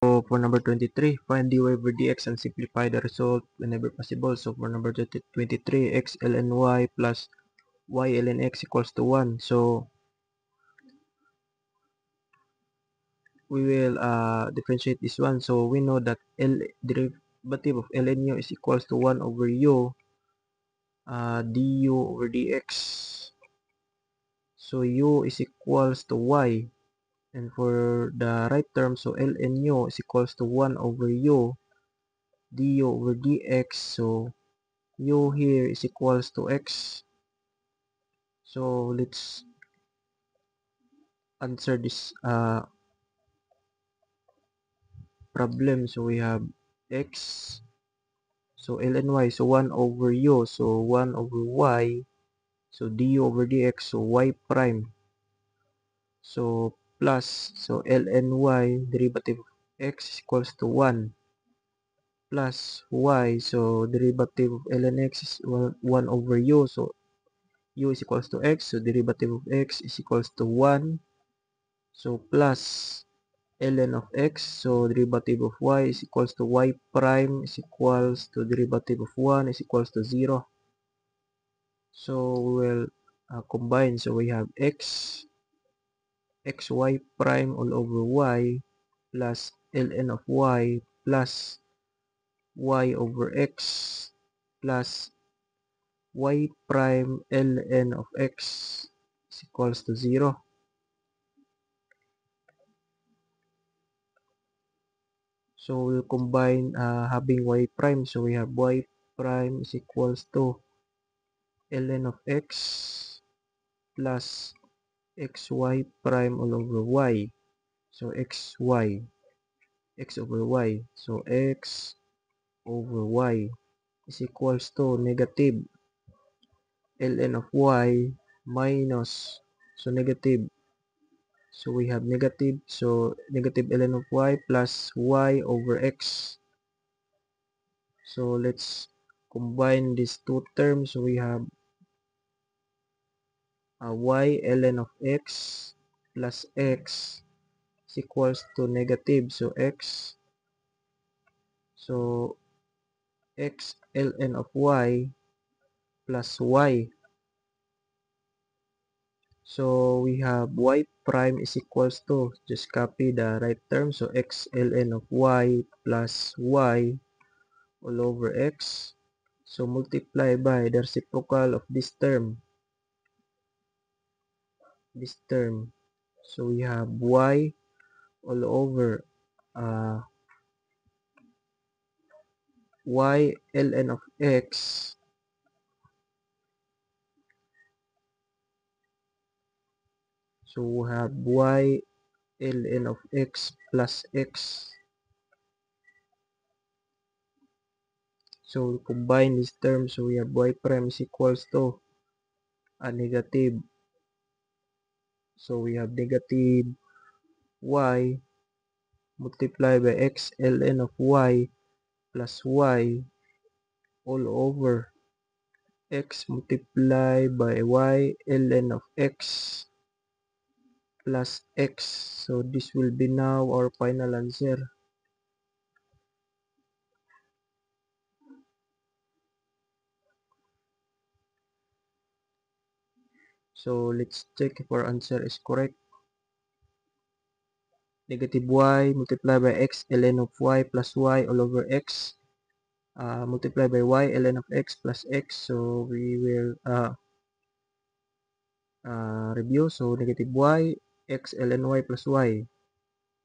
So for number 23, find dy over dx and simplify the result whenever possible. So for number 23, x ln y plus y ln x equals to 1. So we will differentiate this one. So we know that derivative of ln u is equals to 1 over u du over dx. So u is equals to y. And for the right term, so ln u is equals to 1 over u du over dx. So u here is equals to x. So let's answer this problem. So we have x, so ln y, so 1 over u, so 1 over y, so du over dx, so y prime, so plus, so ln y, derivative of x is equals to 1, plus y, so derivative of ln x is 1 over u, so u is equals to x, so derivative of x is equals to 1, so plus ln of x, so derivative of y is equals to y prime is equals to derivative of 1 is equals to 0. So we will combine. So we have xy prime all over y plus ln of y plus y over x plus y prime ln of x is equals to 0. So we'll combine having y prime. So we have y prime is equals to ln of x plus xy prime all over y. So xy, x over y. So x over y is equals to negative ln of y minus, so negative. So we have negative, so negative ln of y plus y over x. So let's combine these two terms. So we have y ln of x plus x is equals to negative. So x, so x ln of y plus y. So we have y prime is equals to, just copy the right term, so x ln of y plus y all over x. So multiply by the reciprocal of this term. So we have y all over y ln of x so we have y ln of x plus x. So we combine this term, so we have y prime is equals to a negative. So we have negative y multiply by x ln of y plus y all over x multiply by y ln of x plus x. So this will be now our final answer. So let's check if our answer is correct. Negative y multiply by x ln of y plus y all over x multiply by y ln of x plus x. So we will review. So negative y x ln y plus y,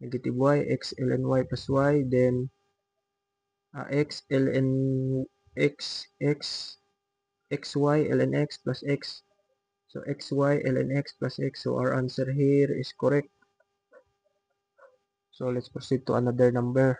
negative y x ln y plus y, then x ln xy ln x plus x. So xy ln x plus x. So our answer here is correct. So let's proceed to another number.